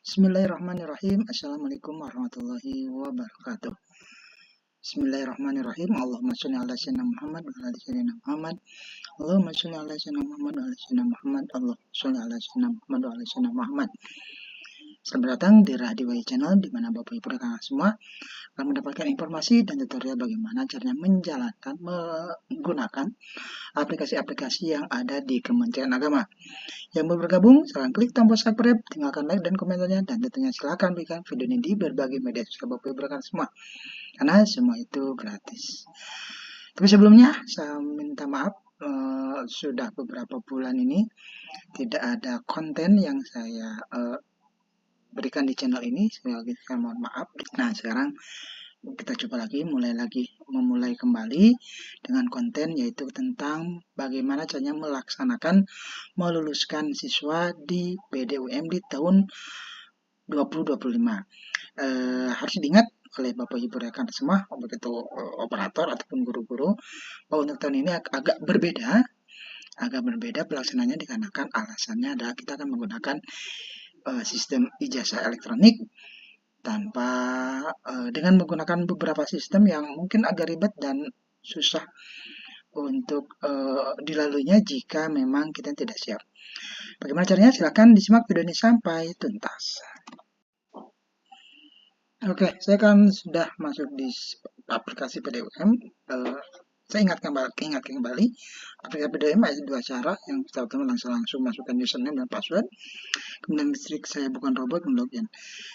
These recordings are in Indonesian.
Bismillahirrahmanirrahim. Assalamualaikum warahmatullahi wabarakatuh. Bismillahirrahmanirrahim. Allahumma sholli ala sayyidina Muhammad wa ala ali sayyidina Muhammad. Allahumma sholli ala sayyidina Muhammad wa ala ali sayyidina Muhammad. Allahumma sholli ala sayyidina Muhammad wa ala ali sayyidina Muhammad. Selamat datang di Radio WI Channel, di mana Bapak Ibu rekan semua akan mendapatkan informasi dan tutorial bagaimana caranya menggunakan aplikasi-aplikasi yang ada di Kementerian Agama. Yang mau bergabung, silahkan klik tombol subscribe, tinggalkan like dan komentarnya, dan tentunya silahkan berikan video ini di berbagai media sosial Bapak Ibu rekan semua, karena semua itu gratis. Tapi sebelumnya, saya minta maaf, sudah beberapa bulan ini tidak ada konten yang saya berikan di channel ini. Sekali lagi saya mohon maaf. Nah, sekarang kita coba memulai kembali dengan konten, yaitu tentang bagaimana caranya meluluskan siswa di PDUM di tahun 2025. Harus diingat oleh Bapak Ibu rekan semua, begitu operator ataupun guru-guru, bahwa untuk tahun ini agak berbeda pelaksanaannya, dikarenakan alasannya adalah kita akan menggunakan sistem ijazah elektronik dengan menggunakan beberapa sistem yang mungkin agak ribet dan susah untuk dilaluinya jika memang kita tidak siap. Bagaimana caranya? Silakan disimak video ini sampai tuntas. Oke, saya kan sudah masuk di aplikasi PDUM. Saya ingatkan kembali, aplikasi PDUM ada dua cara. Yang pertama langsung masukkan username dan password. Kemudian trik saya bukan robot login.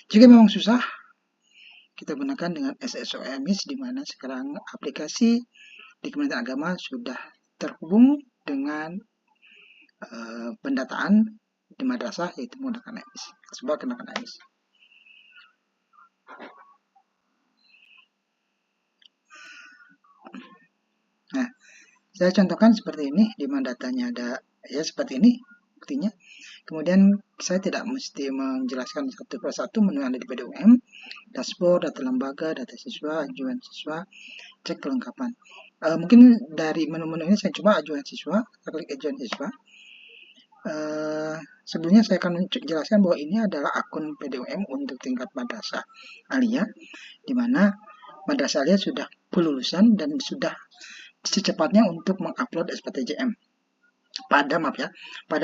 Jika memang susah, kita gunakan dengan SSOMIS, di mana sekarang aplikasi di Kementerian Agama sudah terhubung dengan pendataan di madrasah, yaitu menggunakan AMIS. Coba gunakan AMIS. Nah, saya contohkan seperti ini, di mana datanya ada ya seperti ini buktinya. Kemudian saya tidak mesti menjelaskan satu persatu menu yang ada di PDUM, dashboard, data lembaga, data siswa, ajuan siswa, cek kelengkapan. Mungkin dari menu-menu ini saya coba ajuan siswa, saya klik ajuan siswa. Sebelumnya saya akan menjelaskan bahwa ini adalah akun PDUM untuk tingkat madrasah aliyah, di mana madrasah aliyah sudah kelulusan dan sudah secepatnya untuk mengupload SPTJM. Pada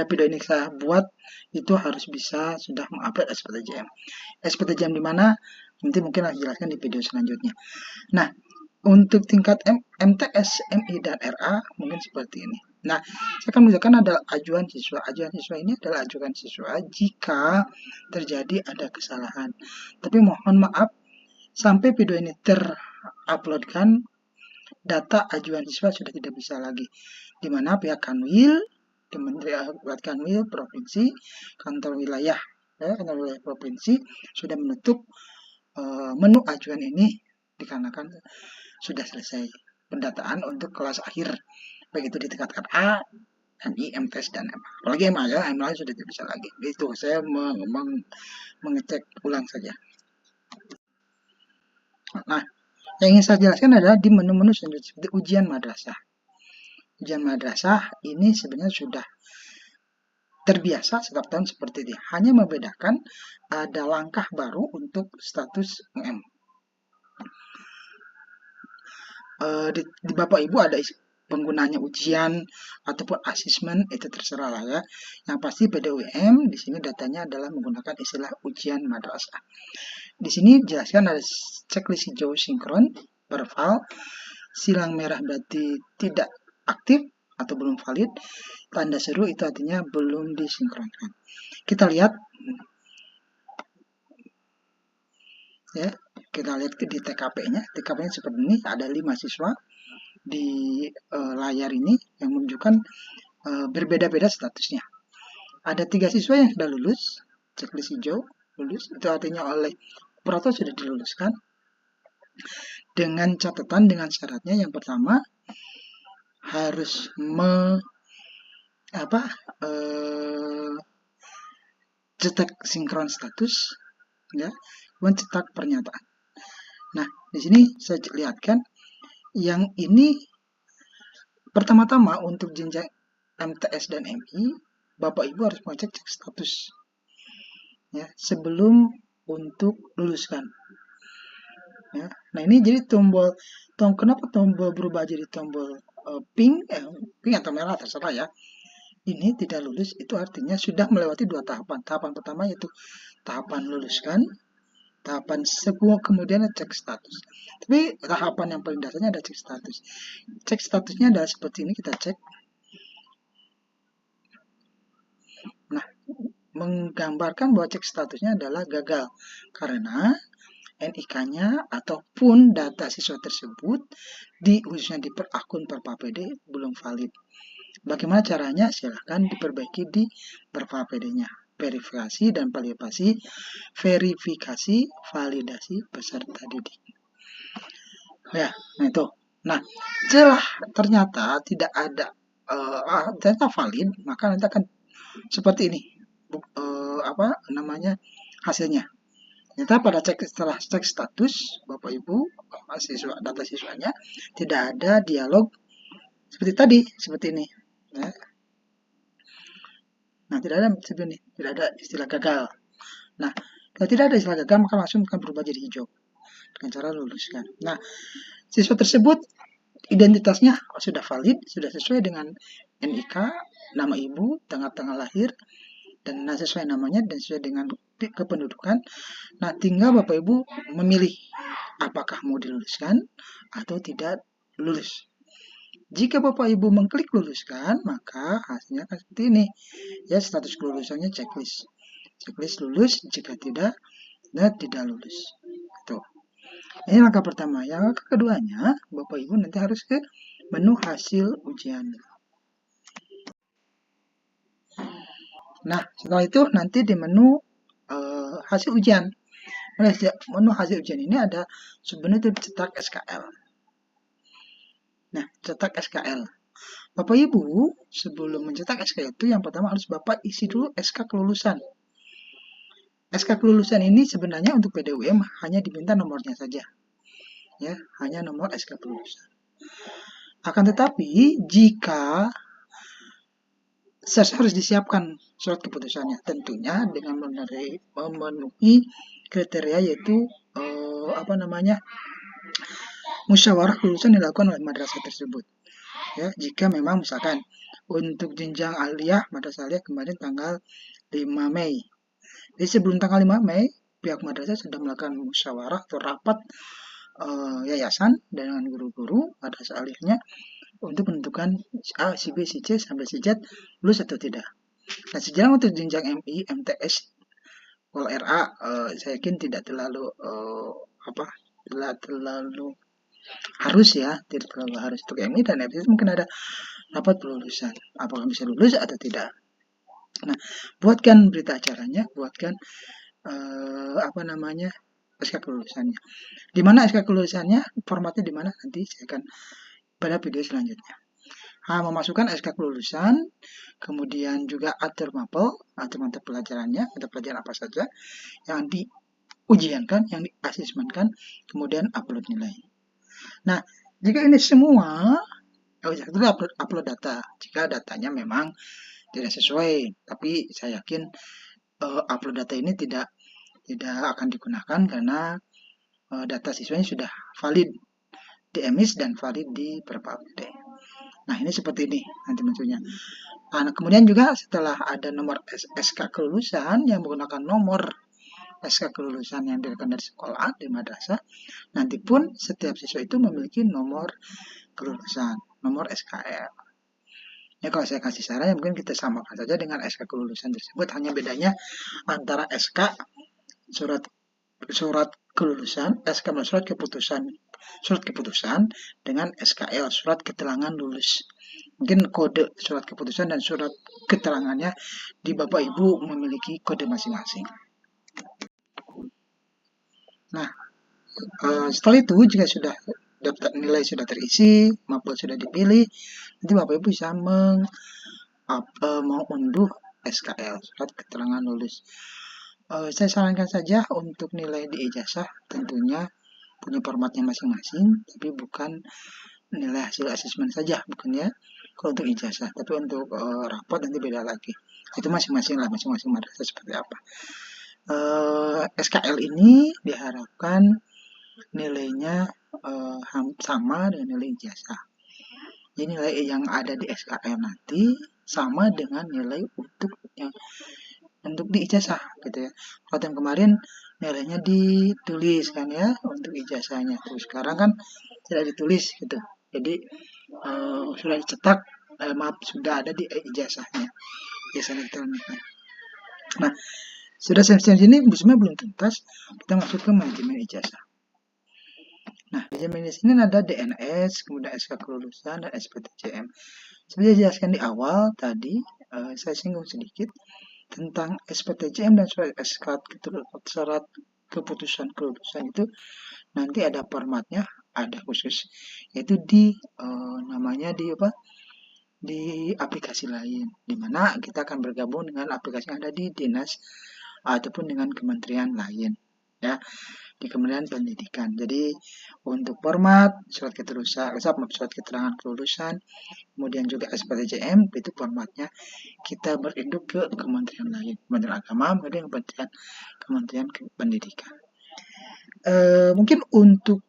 video ini saya buat itu harus bisa sudah mengupload SPTJM. SPTJM di mana nanti mungkin akan jelaskan di video selanjutnya. Nah, untuk tingkat MTS, MI, dan RA mungkin seperti ini. Nah, saya akan menunjukkan adalah ajuan siswa. Ajuan siswa ini adalah ajuan siswa jika terjadi ada kesalahan. Tapi mohon maaf, sampai video ini teruploadkan, data ajuan siswa sudah tidak bisa lagi, di mana pihak Kanwil, Kanwil Provinsi, kantor wilayah provinsi sudah menutup menu ajuan ini, dikarenakan sudah selesai pendataan untuk kelas akhir, baik itu ditingkatkan A, MI, MTS, dan MA. Apalagi MA ya, MA sudah tidak bisa lagi. Itu saya mengecek ulang saja. Nah, yang ingin saya jelaskan adalah di menu-menu selanjutnya seperti ujian madrasah. Ujian madrasah ini sebenarnya sudah terbiasa setiap tahun seperti ini. Hanya membedakan ada langkah baru untuk status UM. Di Bapak Ibu ada penggunanya ujian ataupun asesmen, itu terserah lah ya. Yang pasti PDUM di sini datanya adalah menggunakan istilah ujian madrasah. Di sini jelaskan ada checklist hijau sinkron berval, silang merah berarti tidak aktif atau belum valid, tanda seru itu artinya belum disinkronkan. Kita lihat ya, kita lihat di TKP-nya. TKP-nya seperti ini, ada 5 siswa di layar ini yang menunjukkan berbeda-beda statusnya. Ada 3 siswa yang sudah lulus, checklist hijau lulus, itu artinya oleh operator sudah diluluskan, dengan catatan dengan syaratnya. Yang pertama harus cetak sinkron status ya, mencetak pernyataan. Nah, di sini saya lihatkan yang ini pertama-tama untuk jenjang MTS dan MI, Bapak Ibu harus mengecek status ya, sebelum untuk luluskan. Ya. Nah ini jadi kenapa tombol berubah jadi tombol pink atau merah terserah ya. Ini tidak lulus, itu artinya sudah melewati 2 tahapan. Tahapan pertama yaitu tahapan luluskan, tahapan semua kemudian cek status. Tapi tahapan yang paling dasarnya ada cek status. Cek statusnya adalah seperti ini, kita cek. Nah, menggambarkan bahwa cek statusnya adalah gagal karena NIK-nya ataupun data siswa tersebut khususnya di akun Perpapd belum valid. Bagaimana caranya? Silahkan diperbaiki di Perpapd-nya. Verifikasi dan validasi validasi peserta didik. Ya, nah itu. Nah, setelah ternyata tidak ada ternyata valid, maka nanti akan seperti ini. Hasilnya. Ternyata setelah cek status Bapak Ibu data siswanya tidak ada dialog seperti ini. Ya. Nah, tidak ada istilah gagal. Nah, kalau tidak ada istilah gagal, maka langsung akan berubah jadi hijau dengan cara luluskan. Nah, siswa tersebut identitasnya sudah valid, sudah sesuai dengan NIK, nama ibu, tanggal lahir, dan sesuai namanya dan sesuai dengan kependudukan. Nah, tinggal Bapak Ibu memilih apakah mau diluluskan atau tidak lulus. Jika Bapak Ibu mengklik luluskan, maka hasilnya akan seperti ini. Ya, status kelulusannya checklist. Checklist lulus, jika tidak lulus. Tuh. Ini langkah pertama. Yang keduanya, Bapak Ibu nanti harus ke menu hasil ujian. Nah, setelah itu nanti di menu hasil ujian. Menu hasil ujian ini ada sebenarnya itu cetak SKL. Nah, cetak SKL. Bapak Ibu, sebelum mencetak SKL itu yang pertama harus Bapak isi dulu SK kelulusan. SK kelulusan ini sebenarnya untuk PDUM hanya diminta nomornya saja. Ya, hanya nomor SK kelulusan. Akan tetapi jika harus disiapkan surat keputusannya, tentunya dengan memenuhi kriteria yaitu musyawarah kelulusan dilakukan oleh madrasah tersebut. Ya, jika memang misalkan untuk jenjang aliyah madrasah aliyah kemarin tanggal 5 Mei. Jadi sebelum tanggal 5 Mei, pihak madrasah sudah melakukan musyawarah atau rapat yayasan dengan guru-guru madrasah aliyahnya untuk menentukan A, si B, si C, sampai si Z lulus atau tidak. Nah, sejarah untuk jenjang MI, MTS, RA, saya yakin tidak terlalu harus ya, tidak terlalu harus. Untuk MI dan MTS mungkin ada rapat pelulusan, apakah bisa lulus atau tidak. Nah, buatkan berita acaranya, buatkan SK kelulusannya. Di mana SK kelulusannya, formatnya di mana nanti saya akan pada video selanjutnya. Memasukkan SK kelulusan, kemudian juga atur mata pelajarannya, mata pelajaran apa saja yang diujiankan, yang diasesmenkan, kemudian upload nilai. Nah, jika ini semua, upload data. Jika datanya memang tidak sesuai, tapi saya yakin upload data ini tidak akan digunakan karena data siswanya sudah valid di EMIS dan valid di Perpapd. Nah, ini seperti ini nanti munculnya. Nah, kemudian juga setelah ada nomor SK kelulusan yang menggunakan nomor SK kelulusan yang diberikan dari sekolah, di madrasah, nanti pun setiap siswa itu memiliki nomor kelulusan, nomor SKL. Ya, kalau saya kasih saran, ya mungkin kita samakan saja dengan SK kelulusan tersebut, hanya bedanya antara SK surat kelulusan, SK surat keputusan dengan SKL, surat keterangan lulus. Mungkin kode surat keputusan dan surat keterangannya di Bapak Ibu memiliki kode masing-masing. Nah, setelah itu jika sudah daftar nilai sudah terisi, mapel sudah dipilih, nanti Bapak Ibu bisa mengunduh SKL, surat keterangan lulus. Saya sarankan saja untuk nilai di ijazah tentunya punya formatnya masing-masing, tapi bukan nilai hasil asesmen saja, bukan ya. Kalau untuk ijazah, tapi untuk rapot nanti beda lagi. Itu masing-masing madrasah seperti apa. SKL ini diharapkan nilainya sama dengan nilai ijazah. Jadi nilai yang ada di SKL nanti sama dengan nilai untuk di ijazah gitu ya. Kalau yang kemarin nilainya ditulis kan ya untuk ijazahnya. Terus sekarang kan tidak ditulis gitu. Jadi sudah dicetak, maaf sudah ada di ijazahnya, ijazah elektroniknya. Nah, sudah sampai sini sebenarnya belum tuntas, kita masuk ke manajemen ijazah. Nah, manajemen di sini ada DNS, kemudian SK kelulusan dan SPTJM. Seperti dijelaskan di awal tadi, saya singgung sedikit tentang SPTJM dan syarat keputusan kelulusan itu nanti ada formatnya, ada khusus, yaitu namanya di aplikasi lain, di mana kita akan bergabung dengan aplikasi yang ada di dinas ataupun dengan kementerian lain ya, di Kementerian Pendidikan. Jadi untuk format surat keterangan kelulusan, kemudian juga SPTJM itu formatnya kita berinduk ke kementerian lain, Kementerian Agama, kemudian Kementerian Pendidikan. Mungkin untuk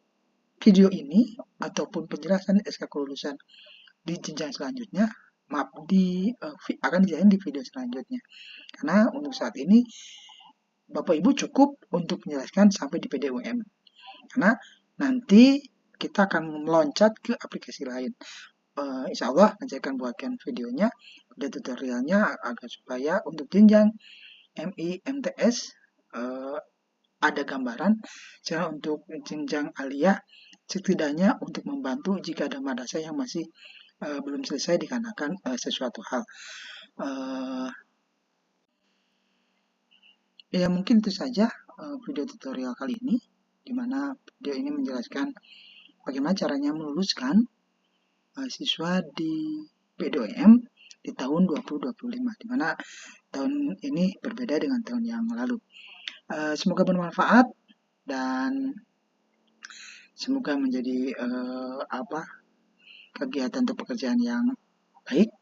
video ini ataupun penjelasan SK kelulusan di jenjang selanjutnya, akan dijelasin di video selanjutnya. Karena untuk saat ini Bapak Ibu cukup untuk menjelaskan sampai di PDUM. Karena nanti kita akan meloncat ke aplikasi lain. Insya Allah nanti akan buatkan videonya, video tutorialnya agar supaya untuk jenjang MI, MTS ada gambaran. Secara untuk jenjang aliyah setidaknya untuk membantu jika ada madrasah yang masih belum selesai dikarenakan sesuatu hal. Ya mungkin itu saja video tutorial kali ini, di mana video ini menjelaskan bagaimana caranya meluluskan siswa di PDUM di tahun 2025, di mana tahun ini berbeda dengan tahun yang lalu. Semoga bermanfaat dan semoga menjadi kegiatan atau pekerjaan yang baik,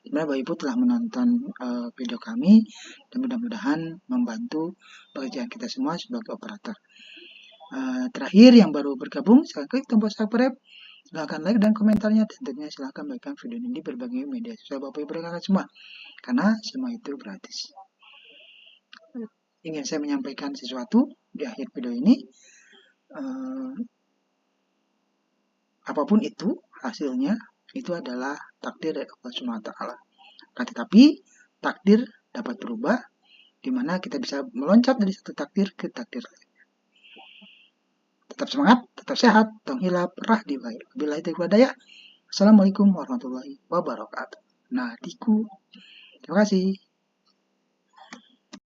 di mana Bapak Ibu telah menonton video kami dan mudah-mudahan membantu pekerjaan kita semua sebagai operator. Terakhir yang baru bergabung, silahkan klik tombol subscribe, silahkan like dan komentarnya, dan tentunya silahkan bagikan video ini di berbagai media sosial Bapak Ibu rekan semua, karena semua itu gratis. Ingin saya menyampaikan sesuatu di akhir video ini, apapun itu hasilnya itu adalah takdir dari Allah SWT. Tetapi takdir dapat berubah, di mana kita bisa meloncat dari satu takdir ke takdir lain. Tetap semangat, tetap sehat, tong hilap, rah di baik. Bila itu daya. Assalamualaikum warahmatullahi wabarakatuh. Nah, terima kasih.